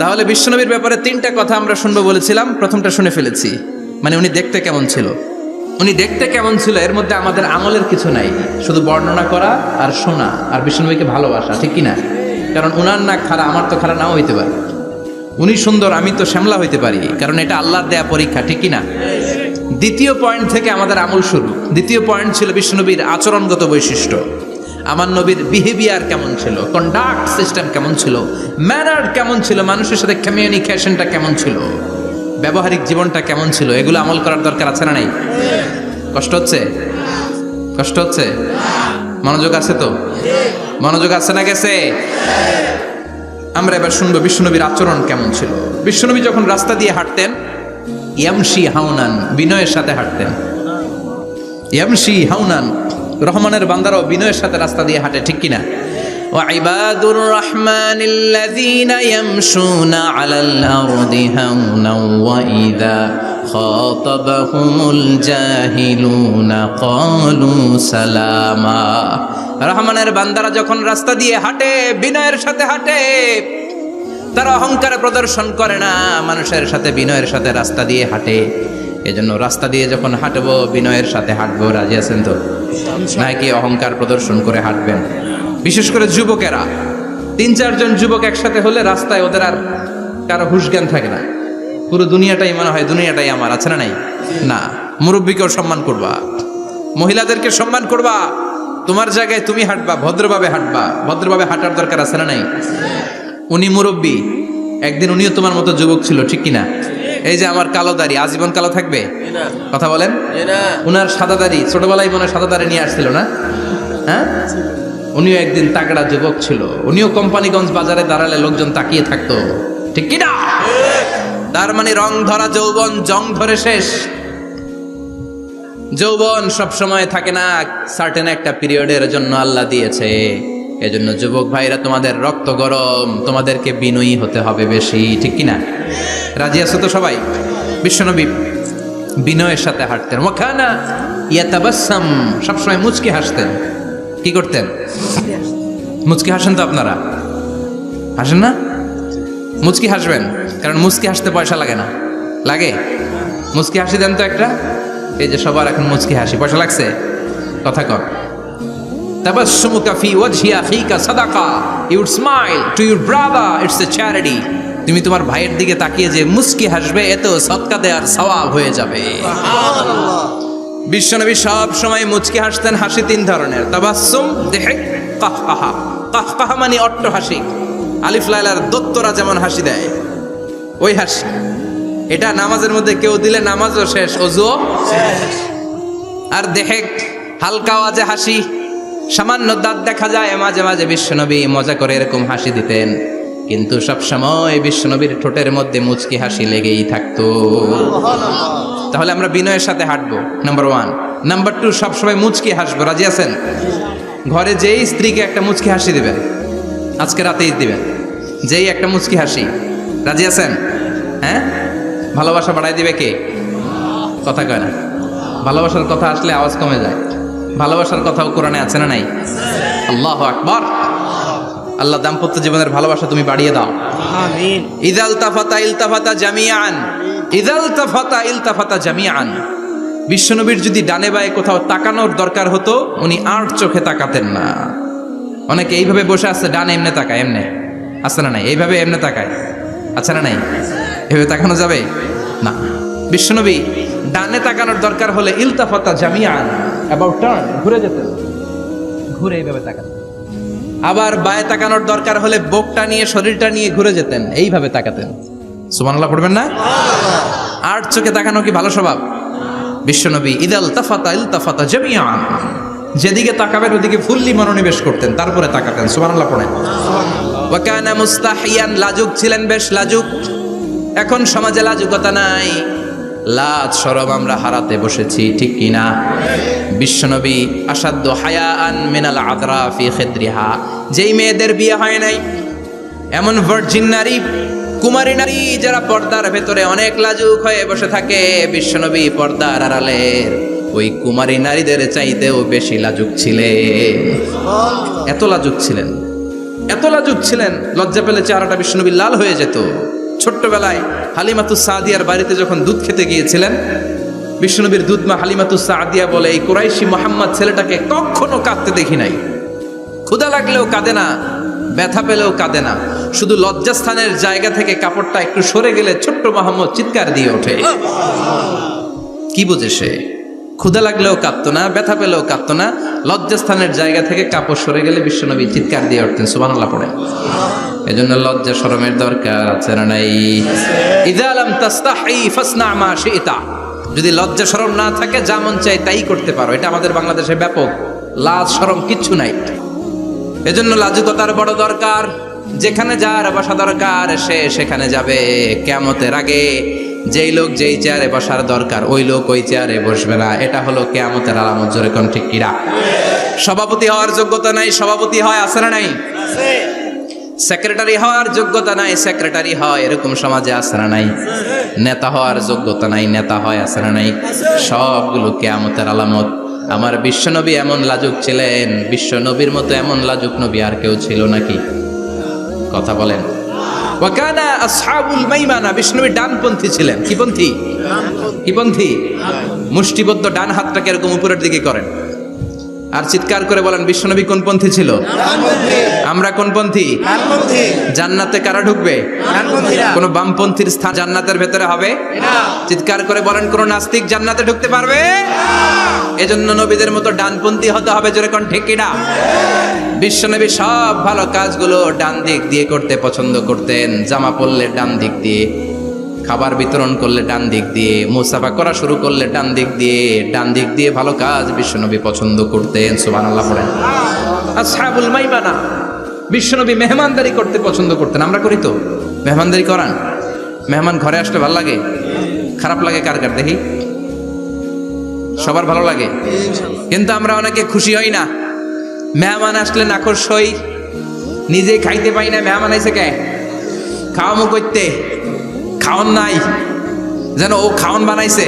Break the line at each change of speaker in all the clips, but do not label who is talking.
তাহলে বিশ্বনবীর ব্যাপারে তিনটা কথা আমরা শুনবো বলেছিলাম, প্রথমটা শুনে ফেলেছি। মানে উনি দেখতে কেমন ছিল, উনি দেখতে কেমন ছিল, এর মধ্যে আমাদের আমলের কিছু নাই, শুধু বর্ণনা করা আর শোনা আর বিশ্বনবীকে ভালোবাসা, ঠিক কিনা? কারণ উনার না খাড়া, আমার তো খাড়া নাও হইতে পারে। উনি সুন্দর, আমি তো শ্যামলা হইতে পারি, কারণ এটা আল্লাহর দেয়া পরীক্ষা, ঠিক কিনা? দ্বিতীয় পয়েন্ট থেকে আমাদের আমল শুরু। দ্বিতীয় পয়েন্ট ছিল বিশ্বনবীর আচরণগত বৈশিষ্ট্য। আমার নবীর বিহেভিয়ার কেমন ছিল, কন্ডাক্ট সিস্টেম কেমন ছিল, ম্যানার কেমন ছিল, মানুষের সাথে কমিউনিকেশনটা কেমন ছিল, ব্যবহারিক জীবনটা কেমন ছিল, এগুলো আমল করার দরকার আছে না নাই? কষ্ট হচ্ছে? কষ্ট হচ্ছে? মনোযোগ আছে তো? মনোযোগ আছে না গেছে? আমরা এবার শুনবো বিশ্বনবীর আচরণ কেমন ছিল। বিশ্বনবী যখন রাস্তা দিয়ে হাঁটতেন, ইয়ামশি হাউনান, বিনয়ের সাথে হাঁটতেন। ইয়ামশি হাউনান, রহমানের বান্দারাও বিনয়ের সাথে রাস্তা দিয়ে হাঁটে, ঠিক কিনা? وعباد الرحمن الذين يمشون على الأرض هونا وإذا خاطبهم الجاهلون قالوا سلاما। রহমানের বান্দারা যখন রাস্তা দিয়ে হাঁটে, বিনয়ের সাথে হাঁটে, তারা অহংকার প্রদর্শন করে না, মানুষের সাথে বিনয়ের সাথে রাস্তা দিয়ে হাঁটে। এজন্য রাস্তা দিয়ে যখন হাঁটবো, বিনয়ের সাথে হাঁটবো। রাজি আছেন তো? নাকি অহংকার প্রদর্শন করে হাঁটবেন? বিশেষ করে যুবকেরা, 3-4 জন যুবক একসাথে হলে রাস্তায় ওদের আর কারো হুঁশ জ্ঞান থাকে না, পুরো দুনিয়াটাই মনে হয় দুনিয়াটাই আমার, আছে না নাই? না, মুরব্বীকেও সম্মান করবা, মহিলাদেরকে সম্মান করবা, তোমার জায়গায় তুমি হাঁটবা, ভদ্রভাবে হাঁটবা। ভদ্রভাবে হাঁটার দরকার আছে না নাই? উনি মুরব্বী, একদিন উনিও তোমার মতো যুবক ছিল, ঠিক কিনা? এই যে আমার কালো দাড়ি, আজীবন কালো থাকবে? কথা বলেন। উনার সাদা দাড়ি, ছোটবেলায় মনে সাদা দাড়ি নিয়ে আসছিল না? হ্যাঁ, উনিও একদিন তাগড়া যুবক ছিল, উনিও কোম্পানিগঞ্জ বাজারে দাঁড়ালে লোকজন তাকিয়ে থাকতো, ঠিক কিনা? তার মানে রং ধরা যৌবন জং ধরে শেষ। যৌবন সব সময় থাকে না, সার্টেন একটা পিরিয়ডের জন্য আল্লাহ দিয়েছে। এজন্য যুবক ভাইরা, তোমাদের রক্ত গরম, তোমাদেরকে বিনয়ী হতে হবে বেশি, ঠিক কিনা? রাজি আছো তো সবাই? বিশ্বনবী বিনয়ের সাথে হাঁটতেন। ওয়াকানা ইয়াতাবাসসাম, সবসময় মুচকি হাসতেন। কি করতেন? মুচকি হাসেন তো আপনারা? হাসেন না? মুচকি হাসবেন, কারণ মুচকি হাসতে পয়সা লাগে না। লাগে? মুচকি হাসি দেন তো একটা। এই যে সবার এখন মুচকি হাসি, পয়সা লাগছে? কথা কর। তাবাসসুমুকা ফি ওয়াজহি আখিকা সাদাকা, you would smile to your brother, it's a charity. তুমি তোমার ভাইয়ের দিকে তাকিয়ে যে মুচকি হাসবে, এতেও সদকা দেওয়ার সওয়াব হয়ে যাবে। সুবহানাল্লাহ। বিশ্বনবী সব সময় মুচকি হাসতেন। হাসি 3 ধরনের, তাবাসসুম, দিহিক, কাহকাহা। কাহকাহা মানে অট্ট হাসি, আলিফ লাইলার দত্তরা যেমন হাসি দেয়, ওই হাসি। এটা নামাজের মধ্যে কেউ দিলে নামাজও শেষ, ওযুও শেষ। আর দিহিক, হালকা আওয়াজে হাসি, সামান্য দাঁত দেখা যায় মাঝে মাঝে। বিশ্বনবী মজা করে এরকম হাসি দিতেন, কিন্তু সব সময় বিশ্বনবীর ঠোঁটের মধ্যে মুচকি হাসি লেগেই থাকতো। তাহলে আমরা বিনয়ের সাথে হাঁটবো, নাম্বার 1। নাম্বার 2, সবসময় মুচকি হাসবো। রাজি আছেন? ঘরে যেই স্ত্রীকে একটা মুচকি হাসি দিবেন, আজকে রাতেই দিবেন, যেই একটা মুচকি হাসি। রাজি আছেন? হ্যাঁ, ভালোবাসা বাড়াই দিবে কে? কথা কয় না। ভালোবাসার কথা আসলে আওয়াজ কমে যায়। ভালোবাসার কথাও কোরআনে আছে না নাই? আল্লাহু আকবার। আল্লাহ দাম্পত্য জীবনের ভালোবাসা তুমি বাড়িয়ে দাও, আমিন। ইযাল তাফাতা ইলতাফাতা জামিআন, ইযাল তাফাতা ইলতাফাতা জামিআন। বিশ্বনবীর যদি ডানে বায়ে কোথাও তাকানোর দরকার হতো, উনি আর চোখে তাকাতেন না। অনেকে এইভাবে বসে আছে, ডানে এমনে তাকায়, এমনে আছে না নাই? এইভাবে এমনে তাকায়, আছে না নাই? এভাবে তাকানো যাবে না। বিশ্বনবী ডানে তাকানোর দরকার হলে ইলতাফাতা জামিআন, অ্যাবাউট টার্ন, ঘুরে যেতেন, ঘুরে এইভাবে তাকাতেন। আবার বায়ে তাকানোর দরকার হলে বুকটা নিয়ে, শরীরটা নিয়ে ঘুরে যেতেন, এইভাবে তাকাতেন। সুবহানাল্লাহ পড়বেন না? আর চোখে তাকানো কি ভালো স্বভাব? বিশ্বনবী ইদাল তাফাতা ইলতাফাতা জামিআন, যেদিকে তাকাবেন ওদিকে ফুললি মনোনিবেশ করতেন, তারপরে তাকাতেন। সুবহানাল্লাহ পড়েন। ওয়া কানা মুস্তাহিয়ান, লাজুক ছিলেন, বেশ লাজুক। এখন সমাজে লাজুকতা নাই, লাজ শরম আমরা হারাতে বসেছি, ঠিক কিনা? বিশ্বনবী আসাদ্দু হায়াআন মিনাল আদরা ফি খিদ্রিহা, যেই মেয়েদের বিয়ে হয় নাই, এমন ভার্জিন নারী, কুমারী নারী যারা পর্দার ভেতরে অনেক লাজুক হয়ে বসে থাকে, বিশ্বনবী পর্দার আড়ালের ওই কুমারী নারীদের চাইতেও বেশি লাজুক ছিলেন। এত লাজুক ছিলেন। এত লাজুক ছিলেন, লজ্জা পেলে চেহারাটা বিশ্বনবীর লাল হয়ে যেত। ছোট্টবেলায় হালিমাতুস সাদিয়ার বাড়িতে যখন দুধ খেতে গিয়েছিলেন, বিশ্বনবীর দুধমা হালিমাতুস সাদিয়া বলে, এই কুরাইশি মোহাম্মদ ছেলেটাকে কখনো কাঁদতে দেখি নাই। ক্ষুধা লাগলেও কাঁদে না, ব্যথা পেলেও কাঁদে না, শুধু লজ্জাস্থানের জায়গা থেকে কাপড়টা একটু সরে গেলে ছোট্ট মোহাম্মদ চিৎকার দিয়ে ওঠে। কি বোঝে সে? ক্ষুধা লাগলেও কাঁদতো না, ব্যথা পেলেও কাঁদতো না, লজ্জাস্থানের জায়গা থেকে কাপড় সরে গেলে বিশ্বনবী চিৎকার দিয়ে উঠতেন। সুবহানাল্লাহ পড়ে। এজন্য লজ্জা শরমের দরকার আছে না নাই? ইযা লাম তাস্তাহি ফাসনা মা শিতা। যদি লজ্জা শরম না থাকে, যা মন চাই তাই করতে পারো। এটা আমাদের বাংলাদেশে ব্যাপক। লাজ শরম কিচ্ছু নাই। এজন্য লাজুকতার বড় দরকার। যেখানে যার বসা দরকার সে সেখানে যাবে। কিয়ামতের আগে যেই লোক যেই চেয়ারে বসার দরকার ওই লোক ওই চেয়ারে বসবে না। এটা হলো কিয়ামতের আলামত। জোরে কোন ঠিক কিরা? সভাপতি হওয়ার যোগ্যতা নাই, সভাপতি হয়, আছে না নাই? সেক্রেটারি হওয়ার যোগ্যতা নাই, সেক্রেটারি হয়, এরকম সমাজে আছে না নাই? নেতা হওয়ার যোগ্যতা নাই, নেতা হয়, আছে না নাই? সবগুলো কিয়ামতের আলামত। আমার বিশ্বনবী এমন লাজুক ছিলেন, বিশ্বনবীর মতো এমন লাজুক নবী আর কেউ ছিল নাকি? কথা বলেন। ওয়াকানা আসহাবুল মাইমানা, বিষ্ণুবী ডানপন্থী ছিলেন। কি পন্থী? কি পন্থী? মুষ্টিবদ্ধ ডান হাতটাকে এরকম উপরের দিকে করেন আর চিৎকার করে বলেন, বিশ্বনবী কোন পন্থী ছিল? আমরা কোন পন্থী? জান্নাতে কারা ঢুকবে? কোন বামপন্থীর স্থান জান্নাতের ভেতরে হবে? চিৎকার করে বলেন, কোন নাস্তিক জান্নাতে ঢুকতে পারবে? এজন্য নবীদের মতো ডানপন্থী হতে হবে। জোরে কোন ঠিক কিনা? বিশ্বনবী সব ভালো কাজগুলো ডান দিক দিয়ে করতে পছন্দ করতেন। জামা পরলে ডান দিক দিয়ে, খাবার বিতরণ করলে ডান দিক দিয়ে, মুসাফা করা শুরু করলে ডান দিক দিয়ে, ডান দিক দিয়ে ভালো কাজ বিশ্বনবী পছন্দ করতেন। সুবহানাল্লাহ পড়েন। আসহাবুল মাইমানা, বিশ্বনবী মেহমানদারি করতে পছন্দ করতেন। আমরা করি তো? মেহমানদারি করান? মেহমান ঘরে আসলে ভালো লাগে? খারাপ লাগে কার কার দেখি? সবার ভালো লাগে, কিন্তু আমরা অনেকে খুশি হই না। মেহমান আসলে নাখোশ হই, নিজে খাইতে পাই না। মেহমান আইছে কে? খাওয়ামো করতে, খাওয়ান নাই, যেন ও খাওয়ান বানাইছে।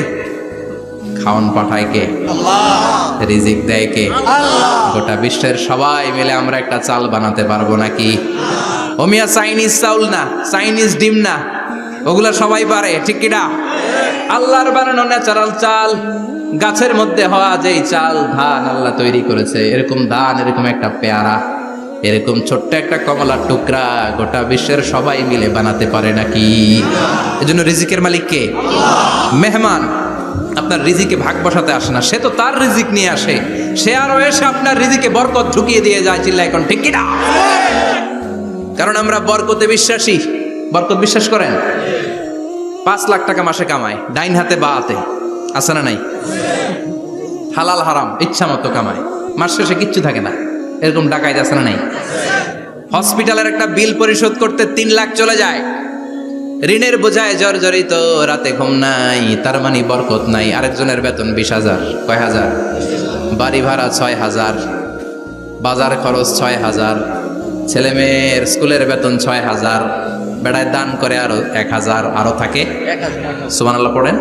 খাওয়ান পাঠায় কে? আল্লাহ। রিজিক দেয় কে? আল্লাহ। গোটা বিশ্বের সবাই মিলে আমরা একটা চাল বানাতে পারবো নাকি? ও মিয়া চাইনিজ চাউল না, চাইনিজ ডিম না, ওগুলা সবাই পারে, ঠিক কিনা? আল্লাহর বানানো ন্যাচারাল চাল, গাছের মধ্যে হওয়া যেই চাল, ধান আল্লাহ তৈরি করেছে, এরকম ধান, এরকম একটা পেয়ারা, এরকম ছোট্ট একটা কমলার টুকরা গোটা বিশ্বের সবাই মিলে বানাতে পারে নাকি? এজন্য রিজিকের মালিক কে? মেহমান আপনার রিজিকে ভাগ বসাতে আসে না, সে তো তার রিজিক নিয়ে আসে। সে আরো এসে আপনার রিজিকে বরকত ঢুকিয়ে দিয়ে যায়। চিল্লা এখন ঠিক কিনা? কারণ আমরা বরকতে বিশ্বাসী। বরকত বিশ্বাস করেন? 5 লাখ টাকা মাসে কামায়, ডাইন হাতে বা হাতে, আছে না নাই? হালাল হারাম ইচ্ছা মতো কামায়, মাস শেষে কিচ্ছু থাকে না, এরকম ডাকাইত আছে না নাই? হসপিটালের একটা বিল পরিশোধ করতে 3 লাখ চলে যায়, ঋণের বোঝায় জর্জরিত, রাতে ঘুম নাই, তার মানে বরকত নাই। আরেকজনের বেতন 20,000, কয় হাজার? বাড়ি ভাড়া 6,000, বাজার খরচ 6,000, ছেলে মেয়ের স্কুলের বেতন 6,000, বেড়ায় দান করে আরো 1,000, আরো থাকে। সুবহানাল্লাহ পড়েন।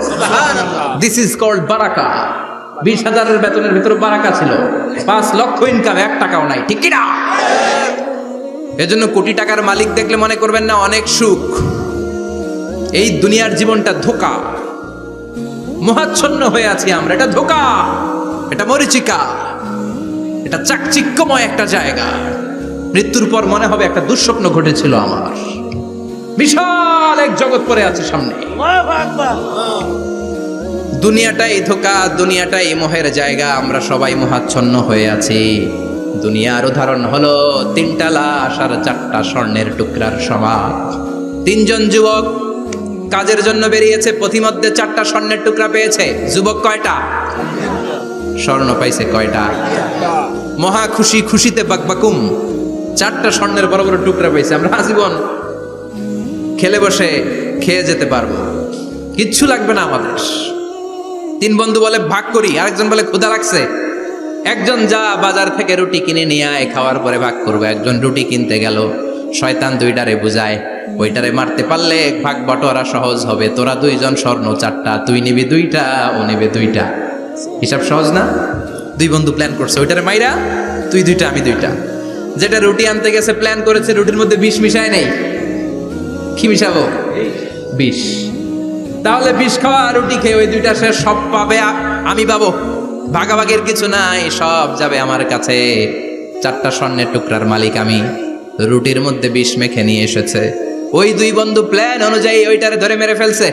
দিস ইজ কল্ড বারাকা। 20,000-এর বেতনের ভিতরে বারাকা ছিল। 5 লক্ষ ইনকাম, 1 টাকাও নাই, ঠিক কিনা? এজন্য কোটি টাকার মালিক দেখলে মনে করবেন না অনেক সুখ। এই দুনিয়ার জীবনটা ধোঁকা, মোহাচ্ছন্ন হয়ে আছি আমরা। এটা ধোঁকা, এটা মরিচিকা, এটা চাকচিক্যময় একটা জায়গা। মৃত্যুর পর মনে হবে একটা দুঃস্বপ্ন ঘটেছিল আমার, বিশাল এক জগৎ পড়ে আছে সামনে। দুনিয়াটাই ধোঁকা, দুনিয়াটাই মোহের জায়গা। আমরা সবাই মোহাচ্ছন্ন হয়ে আছি। দুনিয়ার উদাহরণ হলো 3টা লাশ আর 4টা স্বর্ণের টুকরার সমান। 3 জন যুবক কাজের জন্য বেরিয়েছে, পথিমধ্যে 4টা স্বর্ণের টুকরা পেয়েছে। যুবক কয়টা? স্বর্ণ পাইছে কয়টা? মহা খুশি, খুশিতে বাকবাকুম। 4টা স্বর্ণের বড় বড় টুকরা পাইছে। আমরা আজীবন খেলে বসে খেয়ে যেতে পারবো, কিচ্ছু লাগবে না আমাদের। 3 বন্ধু বলে ভাগ করি, আরেকজন বলে ক্ষুধা লাগছে। একজন যা বাজার থেকে রুটি কিনে নিয়ে আয়, খাওয়ার পরে ভাগ করবো। একজন রুটি কিনতে গেল, শয়তান 2টারে বুঝায়, ওইটারে মারতে পারলে ভাগ বটোয়ারা সহজ হবে। তোরা 2 জন স্বর্ণ 4টা, তুই নিবি 2টা, ও নেবে 2টা। হিসাব সহজ না? 2 বন্ধু প্ল্যান করছে, ওইটারে মাইরা তুই 2টা, আমি 2টা। যেটা রুটি আনতে গেছে প্ল্যান করেছে রুটির মধ্যে বিষ মিশায় নেই, কি মিশাবো? বিষ। তাহলে বিষ খাওয়া রুটি খেয়ে ওই দুইটা সে সব পাবে, আমি পাবো। ভাগাভাগির কিছু নাই, সব যাবে আমার কাছে। 4টা স্বর্ণের টুকরার মালিক আমি। রুটির মধ্যে বিষ মেখে নিয়ে এসেছে। ওই দুই বন্ধু প্ল্যান অনুযায়ী ওইটারে ধরে মেরে ফেলছে।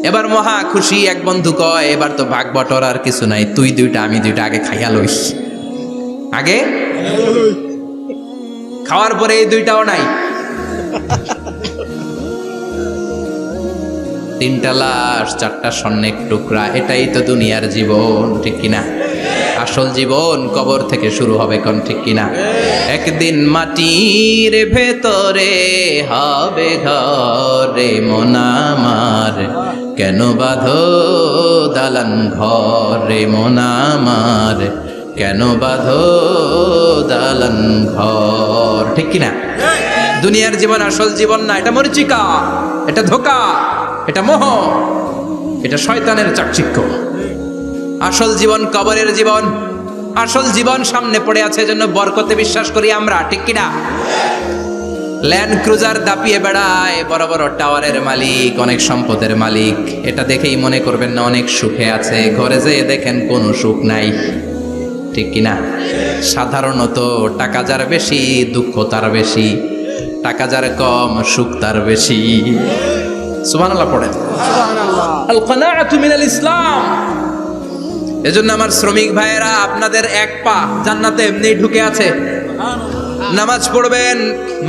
এবার মহা খুশি। এক বন্ধু কয়, এবার তো ভাগ বটর আর কিছু নাই, তুই দুইটা আমি দুইটা আগে খাইয়া লইস। আগে খাওয়ার পরে এই দুইটাও নাই। 3টা লাশ, 4টা স্বর্ণের টুকরা। এটাই তো দুনিয়ার জীবন, ঠিক কিনা? আসল জীবন কবর থেকে শুরু হবে, কোন ঠিক কিনা? একদিন মাটির ভেতরে হবে ঘরে মন আমার, কেন বাঁধো দালান ঘরে মন আমার, কেন বাঁধো দালান ঘর, ঠিক কিনা? দুনিয়ার জীবন আসল জীবন না, এটা মরিচিকা, এটা ধোঁকা, এটা মোহ, এটা শয়তানের চাকচিক্য। আসল জীবন কবরের জীবন। আসল জীবন সামনে পড়ে আছে, জন্য বরকতে বিশ্বাস করি আমরা, ঠিক কিনা? ল্যান্ড ক্রুজার দাপিয়ে বেড়ায়, বড় বড় টাওয়ারের মালিক, অনেক সম্পদের মালিক। এটা দেখেই মনে করবেন না অনেক সুখে আছে, ঘরে যেয়ে দেখেন কোনো সুখ নাই, ঠিক কিনা? সাধারণত টাকা যার বেশি দুঃখ তার বেশি, টাকা যার কম সুখ তার বেশি। সুবহানাল্লাহ পড়েন। আল কানাআতু মিনাল ইসলাম। এজন্য আমার শ্রমিক ভাইয়েরা, আপনাদের এক পা জান্নাতে এমনি ঢুকে আছে। নামাজ পড়বেন,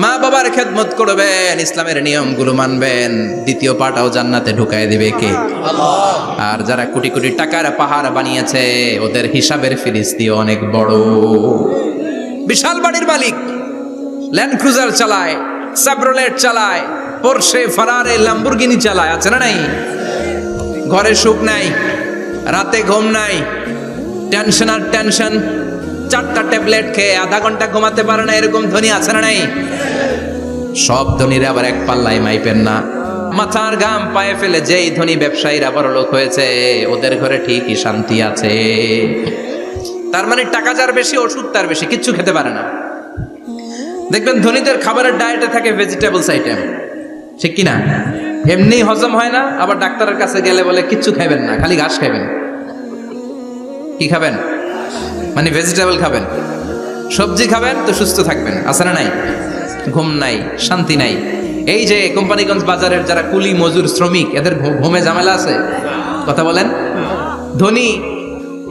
মা বাবার খেদমত করবেন, ইসলামের নিয়মগুলো মানবেন, দ্বিতীয় পাটাও জান্নাতে ঢুকায় দিবে কে? আল্লাহ। আর যারা কোটি কোটি টাকার পাহাড় বানিয়েছে, ওদের হিসাবের ফিরিস্তি অনেক বড়। বিশাল বাড়ির মালিক, ল্যান্ড ক্রুজার চালায়, সাবরোলেট চালায়, পোরশে, ফারারে, ল্যাম্বরগিনি চালায়, আছে না নাই? ঘরে সুখ নাই, রাতে ঘুম নাই, টেনশন আর টেনশন। 4টা ট্যাবলেট খেয়ে আধা ঘন্টা ঘুমাতে পারে না, এরকম ধনী আছে না নাই? সব ধনীরা আবার এক পাল্লায় মাইপেন না। মাথার ঘাম পায়ে ফেলে যেই ধনী ব্যবসায়ীরা বড় লোক হয়েছে, ওদের ঘরে ঠিকই শান্তি আছে। তার মানে টাকা যার বেশি, ওষুধ তার বেশি, কিচ্ছু খেতে পারে না। দেখবেন ধনীদের খাবারের ডায়েটে থাকে ভেজিটেবলস আইটেম, ঠিক কিনা? এমনি হজম হয় না, আবার ডাক্তারের কাছে গেলে বলে কিচ্ছু খাবেন না, খালি ঘাস খাবেন। কি খাবেন? মানে ভেজিটেবল খাবেন, সবজি খাবেন তো সুস্থ থাকবেন, আছে না নাই? ঘুম নাই, শান্তি নাই। এই যে কোম্পানিগঞ্জ বাজারের যারা কুলি মজুর শ্রমিক, এদের ঘুমে ঝামেলা আছে? কথা বলেন। ধনী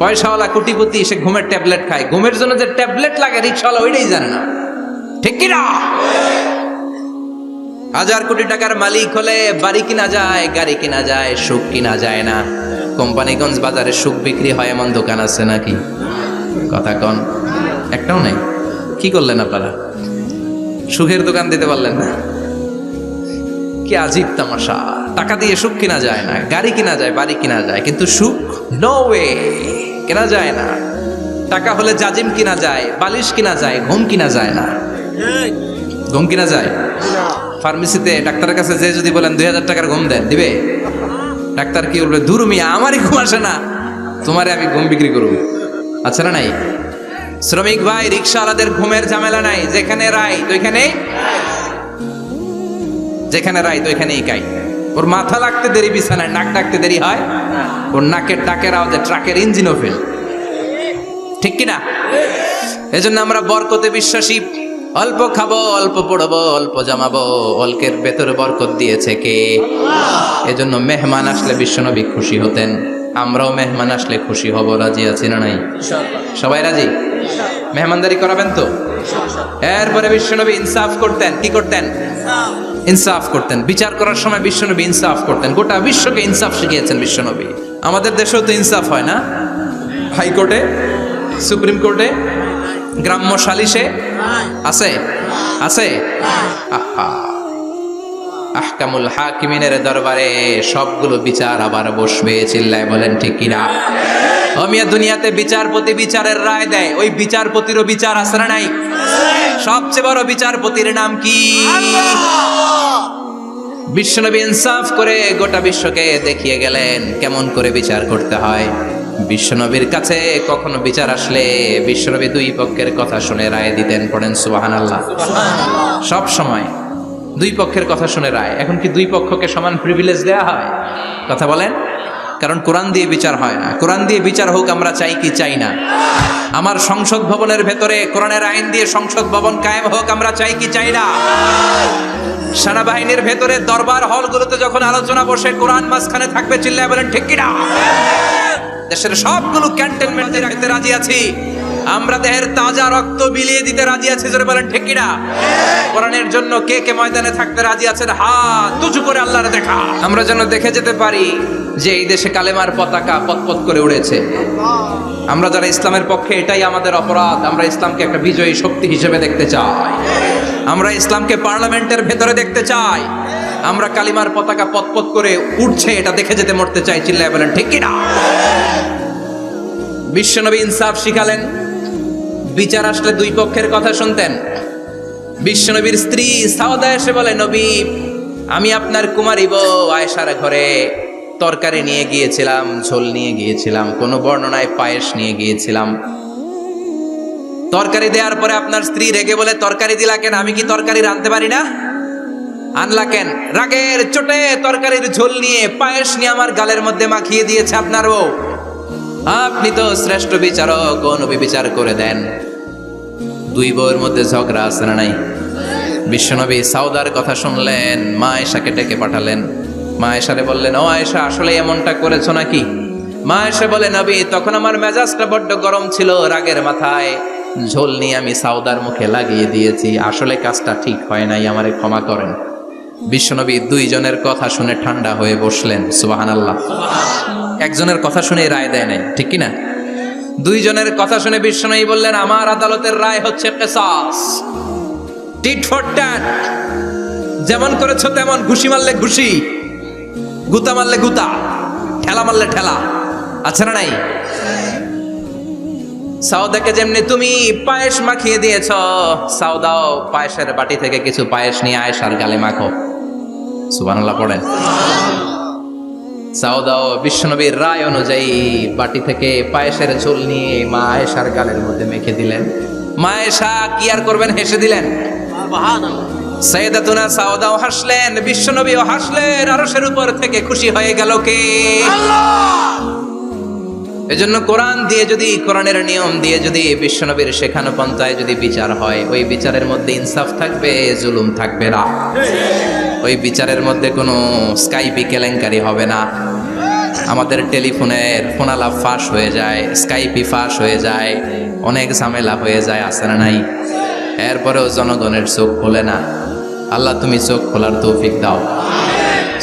পয়সাওয়ালা কোটিপতি, সে ঘুমের ট্যাবলেট খায়। ঘুমের জন্য যে ট্যাবলেট লাগে রিক্সাওয়ালা ওইটাই জানে না, ঠিক কিনা? 1000 কোটি টাকার মালিক হলে বাড়ি কিনা যায়, গাড়ি কিনা যায়, সুখ কিনা যায় না। কোম্পানিগঞ্জ বাজারে সুখ বিক্রি হয় এমন দোকান আছে নাকি? কথা কন, একটাও নাই। কি করলেন আপনারা? সুখের দোকান দিতে পারলেন না? কি আজীব তামাশা। টাকা দিয়ে সুখ কিনা যায় না, গাড়ি কিনা যায়, বাড়ি কিনা যায়, কিন্তু সুখ নো ওয়ে, কেনা যায় না। টাকা হলে জাজিম কিনা যায়, বালিশ কিনা যায়, ঘুম কিনা যায় না। ঘুম কিনা যায়? ফার্মেসিতে ডাক্তারের কাছে যে যদি বলেন 2000 টাকার ঘুম দেন, দিবে? ডাক্তার কি বলবে? দূর মিয়া, আমারই ঘুম আসে না, তোমারে আমি ঘুম বিক্রি করব। আচ্ছা না নাই? শ্রমিক ভাই, রিক্সাওয়ালাদের ঘুমের ঝামেলা নাই। যেখানে রাই তো ওইখানেই, যেখানে রাই তো ওইখানেই কাই। ওর মাথা লাগতে দেরি বিছানায়, নাক ডাকতে দেরি হয়, ওর নাকের ডাকের আওয়াজে ট্রাকের ইঞ্জিনও ফেল, ঠিক কিনা? এজন্য আমরা বরকতে বিশ্বাসী। অল্প খাবো, অল্প পড়বো, অল্প জামাবো, অল্পের ভেতরে বরকত দিয়েছে কে? এজন্য মেহমান আসলে বিশ্বনবী খুশি হতেন, আমরাও মেহমান আসলে খুশি হব। রাজি আছি না নাই? সবাই রাজি? মেহমানদারি করাবেন তো? এরপরে বিশ্বনবী ইনসাফ করতেন। কি করতেন? ইনসাফ করতেন। বিচার করার সময় বিশ্বনবী ইনসাফ করতেন। গোটা বিশ্বকে ইনসাফ শিখিয়েছেন বিশ্বনবী। আমাদের দেশেও তো ইনসাফ হয় না? হাইকোর্টে, সুপ্রিম কোর্টে, গ্রাম্য সালিশে আছে? আছে? আহকামুল হাকিমিনের দরবারে সবগুলো বিচার আবার বসবে। চিল্লায় বলেন ঠিক কিনা? মিয়া, দুনিয়াতে বিচারপতি বিচারের রায় দেয়, ওই বিচারপতিরও বিচার আছে না নাই? সবচেয়ে বড় বিচারপতির নাম কি? বিশ্বনবী ইনসাফ করে গোটা বিশ্বকে দেখিয়ে গেলেন কেমন করে বিচার করতে হয়। বিশ্বনবীর কাছে কখনো বিচার আসলে বিশ্বনবী দুই পক্ষের কথা শুনে রায় দিতেন। পড়েন সুবহানাল্লাহ। সব সময় দুই পক্ষের কথা শুনে রায়। এখন কি দুই পক্ষকে সমান প্রিভিলেজ দেয়া হয়? কথা বলেন। কারণ কোরআন দিয়ে বিচার হয় না। কোরআন দিয়ে বিচার হোক আমরা চাই কি চাই না? আমার সংসদ ভবনের ভেতরে কোরআনের আইন দিয়ে সংসদ ভবন কায়েম হোক আমরা চাই কি চাই না? সেনাবাহিনীর ভেতরে দরবার হলগুলোতে যখন আলোচনা বসে কোরআন মাঝখানে থাকবে, চিল্লায় বলেন ঠিক কিনা? দেশের সবগুলো ক্যান্টনমেন্টে রাখতে রাজি আছি আমরা, দেহের তাজা রক্ত বিলিয়ে দিতে রাজি আছি, জোরে বলেন ঠিক কিনা? কোরআনের জন্য কে কে ময়দানে থাকতে রাজি আছেন হাত উঁচু করে আল্লাহর দেখা। আমরা যেন দেখে যেতে পারি যে এই দেশে কালেমার পতাকা পতপত করে উড়েছে। আমরা যারা ইসলামের পক্ষে, এটাই আমাদের অপরাধ। আমরা ইসলামকে একটা বিজয়ী শক্তি হিসেবে দেখতে চাই। আমরা ইসলামকে পার্লামেন্টের ভেতরে দেখতে চাই। আমরা কালিমার পতাকা পতপত করে উঠছে এটা দেখে যেতে মরতে চাই, চিল্লায় বলেন ঠিক কিনা? বিশ্বনবী ইনসাফ শিখালেন। বিচার আসলে দুই পক্ষের কথা শুনতেন। বিশ্বনবীর স্ত্রী সাওদা এসে বলে, নবী আমি আপনার কুমারী বউ আয়েশার ঘরে তরকারি নিয়ে গিয়েছিলাম, ঝোল নিয়ে গিয়েছিলাম, কোন বর্ণনায় পায়েস নিয়ে গিয়েছিলাম। তরকারি দেওয়ার পরে আপনার স্ত্রী রেগে বলে, তরকারি দিলা কেন? আমি কি তরকারি রাঁধতে পারি না? আনলা কেন? রাগের চোটে তরকারির ঝোল নিয়ে পায়েস নিয়ে আমার গালের মধ্যে মাখিয়ে দিয়েছে আপনার বউ। আপনি তো শ্রেষ্ঠ বিচারক, ও নবী বিচার করে দেন। দুই বউয়ের মধ্যে ঝগড়া আছে না নাই? বিশ্বনবী সাউদার কথা শুনলেন, মা আয়েশাকে ডেকে পাঠালেন। মা আয়েশারে বললেন, ও আয়েশা আসলে এমনটা করেছো নাকি? মা আয়েশা বলে, নবী তখন আমার মেজাজটা বড্ড গরম ছিল, রাগের মাথায় ঝোল নিয়ে আমি সাউদার মুখে লাগিয়ে দিয়েছি, আসলে কাজটা ঠিক হয় নাই, আমারে ক্ষমা করেন। বিশ্বনবী দুইজনের কথা শুনে ঠান্ডা হয়ে বসলেন। সুবহানাল্লাহ। একজনের কথা শুনে রায় দেয় নাই, ঠিক কিনা? দুইজনের কথা শুনে বিশ্বনবী বললেন, আমার আদালতের রায় হচ্ছে কিসাস, টিট ফর ট্যাট। যেমন করেছো তেমন, ঘুষি মারলে ঘুষি, গুতা মারলে গুতা, ঠেলা মারলে ঠেলা, আছে না নাই? সাউদাকে যেমনি তুমি পায়েস মাখিয়ে দিয়েছ, সাউদাও পায়েসের বাটি থেকে কিছু পায়েস নিয়ে আয়েশার গালে মাখো। সুবহানাল্লাহ পড়েন। সাউদাও বিশ্বনবীর রায় অনুযায়ী বাটি থেকে পায়েসের ঝোল নিয়ে মা আয়েশার গালের মধ্যে মেখে দিলেন। মা আয়েশা কি আর করবেন, হেসে দিলেন। সাইয়েদাতুনা সাউদাও হাসলেন, বিশ্বনবীও হাসলেন। আরশের উপর থেকে খুশি হয়ে গেল কে? এজন্য কোরআন দিয়ে যদি, কোরআনের নিয়ম দিয়ে যদি, বিশ্বনবীর শেখানো পন্থায় যদি বিচার হয়, ওই বিচারের মধ্যে ইনসাফ থাকবে, জুলুম থাকবে না। ওই বিচারের মধ্যে কোনো স্কাইপি কেলেঙ্কারি হবে না। আমাদের টেলিফোনের ফোনালাপ ফাঁস হয়ে যায়, স্কাইপি ফাঁস হয়ে যায়, অনেক ঝামেলা হয়ে যায়, আছে না নাই? এরপরেও জনগণের চোখ খোলে না। আল্লাহ তুমি চোখ খোলার তৌফিক দাও,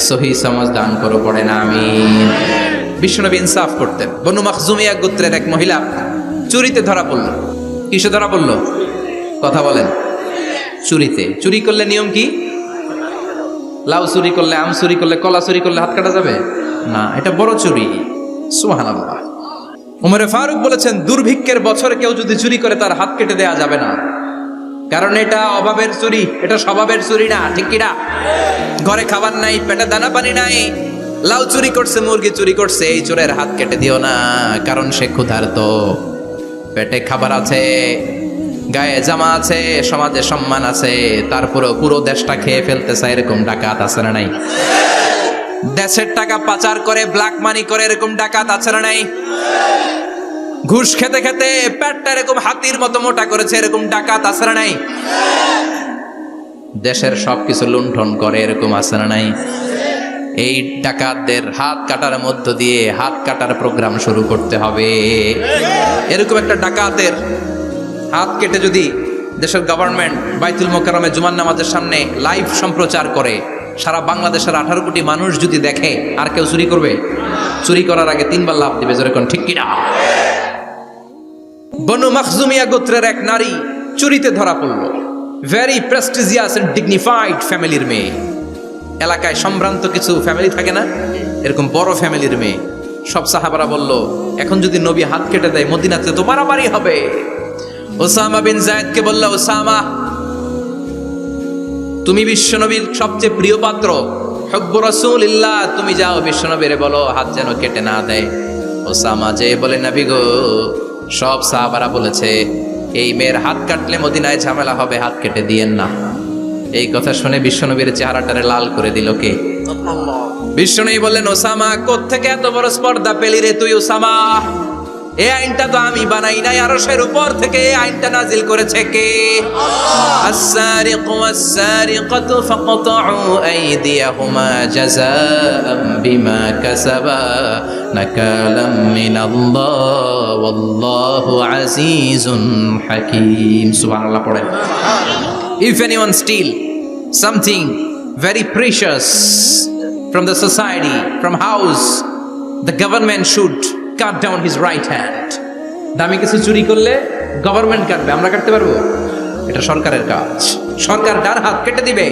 সহি সমাজ দান করো, পড়ে না আমিন। বিশ্বনবী ইনসাফ করতেন। বনু মাখজুমিয়া গোত্রের এক মহিলা চুরিতে ধরা পড়ল। কিসে ধরা পড়ল? কথা বলেন। চুরিতে। চুরি করলে নিয়ম কি? লাউ চুরি করলে, আম চুরি করলে, কলা চুরি করলে হাত কাটা যাবে না, এটা বড় চুরি। সুবহানাল্লাহ। উমরে ফারুক বলেছেন, দুর্ভিক্ষের বছরে কেউ যদি চুরি করে তার হাত কেটে দেয়া যাবে না, কারণ এটা অভাবের চুরি, এটা স্বভাবের চুরি না, ঠিক কিনা? ঘরে খাবার নাই, পেটে দানা পানি নাই, লাউ চুরি করছে, মুরগি চুরি করছে, এই চোরের হাত কেটে দিও না, কারণ সে ক্ষুধার্ত, পেটে খাবার আছে, গায়ে জামা আছে, সমাজে সম্মান আছে, তারপরেও পুরো দেশটা খেয়ে ফেলতে চায়, এরকম ডাকাত আছে না নাই? দেশের টাকা পাচার করে, ব্ল্যাক মানি করে, এরকম ডাকাত আছে না নাই? ঘুষ খেতে খেতে পেটটা এরকম হাতির মতো মোটা করেছে, এরকম ডাকাত আছে না নাই? দেশের সবকিছু লুণ্ঠন করে, এরকম আছে না নাই? এই ডাকাতদের হাত কাটার মধ্য দিয়ে হাত কাটার প্রোগ্রাম শুরু করতে হবে। এরকম একটা ডাকাতের হাত কেটে যদি দেশের গভর্নমেন্ট বাইতুল মোকাররমে জুমার নামাজের সামনে লাইভ সম্প্রচার করে, সারা বাংলাদেশের 18 কোটি মানুষ যদি দেখে, আর কেউ চুরি করবে? চুরি করার আগে 3 বার লাফ দিবে, যেরকম ঠিক কিনা? বনু মাখজুমিয়া গোত্রের এক নারী চুরিতে ধরা পড়ল। ভেরি প্রেস্টিজিয়াস এন্ড ডিগনিফাইড ফ্যামিলির মেয়ে। এলাকায় সম্ভ্রান্ত কিছু ফ্যামিলি থাকে না, এরকম বড় ফ্যামিলির মেয়ে। সব সাহাবারা বলল, এখন যদি নবী হাত কেটে দেয় মদিনাতে তো মারামারি হবে। ওসামা বিন যায়েদকে বলল, ওসামা তুমি বিশ্বনবীর সবচেয়ে প্রিয় পাত্র, হুব্বু রাসূলিল্লাহ, তুমি যাও বিশ্বনবীরে বলো হাত যেন কেটে না দেয়। ওসামা যে বলে নবী গো, সব সাহাবারা বলেছে এই মেয়ের হাত কাটলে মদিনায় ঝামেলা হবে, হাত কেটে দিয়েন না। এই কথা শুনে বিশ্বনবীর চেহারাটারে লাল করে দিল কে? বিশ্বনবী বললেন, ওসামা কোত্থেকে এত বড় স্পর্ধা পেলি রে তুই ওসামা? এই আইনটা তো আমি বানাই নাই, আরশের উপর থেকে এই আইনটা নাজিল করেছে কে? আস-সারিকু ওয়াস-সারিকাতু ফাকতাউ আইদিয়াহুমা জাযাআম বিমা কাসাবা নাকালাম মিনাল্লাহ ওয়াল্লাহু আজিজুন হাকীম। সুবহানাল্লাহ পড়েন। If anyone steal something very precious from the society, from house, the government should cut down his right hand. দামি কিছু চুরি করলে গভর্নমেন্ট কাটবে, আমরা কাটতে পারবো? এটা সরকারের কাজ, সরকার ডান হাত কেটে দিবে।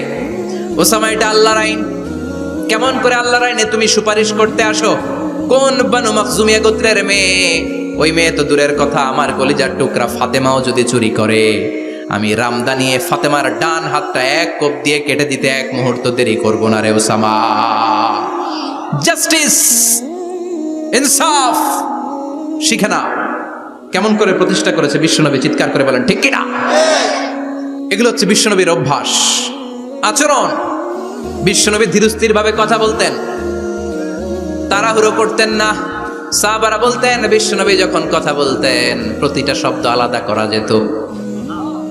ওসামা, এটা আল্লাহর আইন। কেমন করে আল্লাহর আইনে তুমি সুপারিশ করতে আসো? কোন বানু মাখজুমিয়া গোত্রের মেয়ে? ওই মেয়ে তো দূরের কথা, আমার কলিজার টুকরা ফাতেমাও যদি চুরি করে, আমি রামদা নিয়ে ফাতেমার ডান হাতটা এক কোপ দিয়ে কেটে দিতে এক মুহূর্ত দেরি করবো না রে ওসামা। জাস্টিস, ইনসাফ শিখে নাও। কেমন করে প্রতিষ্ঠা করেছে বিশ্বনবী, চিৎকার করে বলেন ঠিক কিনা? এগুলো হচ্ছে বিশ্বনবীর অভ্যাস, আচরণ। বিশ্বনবী ধীরস্থির ভাবে কথা বলতেন, তাড়াহুড়ো করতেন না। সাহাবারা বলতেন বিশ্বনবী যখন কথা বলতেন প্রতিটা শব্দ আলাদা করা যেত,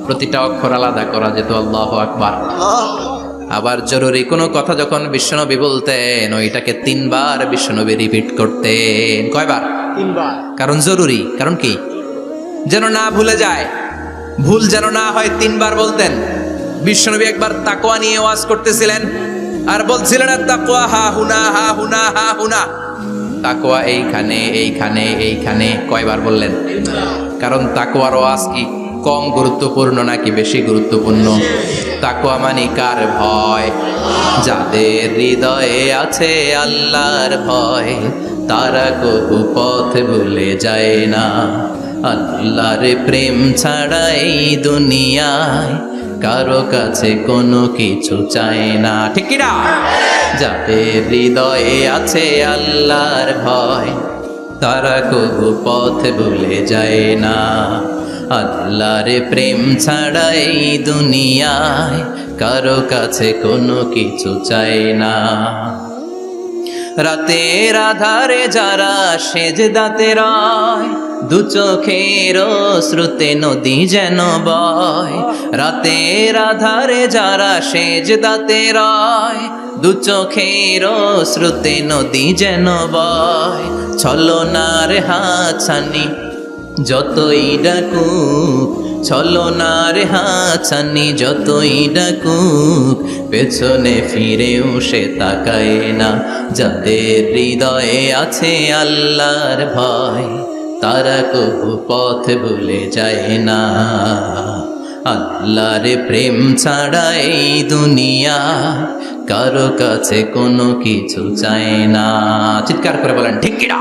প্রতিটা অক্ষর আলাদা করা যেত। আল্লাহু আকবার। আবার জরুরি কোনো কথা যখন বিশ্বনবী বলতেন ওইটাকে 3 বার বিশ্বনবী রিপিট করতেন। কয়বার?
3 বার।
কারণ জরুরি। কারণ কি? যেন না ভুলে যায়, ভুল যেন না হয়। 3 বার বলতেন। বিশ্বনবী একবার তাকওয়া নিয়ে ওয়াজ করতেছিলেন আর বলছিলেন তাকওয়া হা হুনা হা হুনা হা হুনা। তাকওয়া এইখানে এইখানে এইখানে। কয়বার বললেন? কারণ তাকওয়ার ওয়াজ কি কম গুরুত্বপূর্ণ নাকি বেশি গুরুত্বপূর্ণ? তাকওয়া মানে কার ভয়? যাদের হৃদয়ে আছে আল্লাহর ভয়, তারা কবু পথ ভুলে যায় না। আল্লাহর প্রেম ছাড়া এই দুনিয়ায় কারো কাছে কোনো কিছু চায় না। ঠিক কি না? যাদের হৃদয়ে আছে আল্লাহর ভয়, তারা কবু পথ ভুলে যায় না। আল্লাহর প্রেম ছাড়া এই দুনিয়ায় কারো কাছে কোনো কিছু চায় না। রাতের আধারে যারা সেজদাতে রয়, দু চোখের শ্রুতে নদী যেন বয়। রাতের আধারে যারা সেজদাতে রয়, দু চোখের শ্রুতে নদী যেন বয়। ছলনার হাতছানি যতই ডাকুক, ছলনার হাতছানি যতই ডাকুক, পেছনে ফিরেও সে তাকায় না। যাদের হৃদয়ে আছে আল্লাহর ভয়, তারা কবু পথ ভুলে যায় না। আল্লাহর প্রেম ছাড়া এই দুনিয়া কারো কাছে কোনো কিছু চায় না। চিৎকার করে বলেন ঠিক কিনা?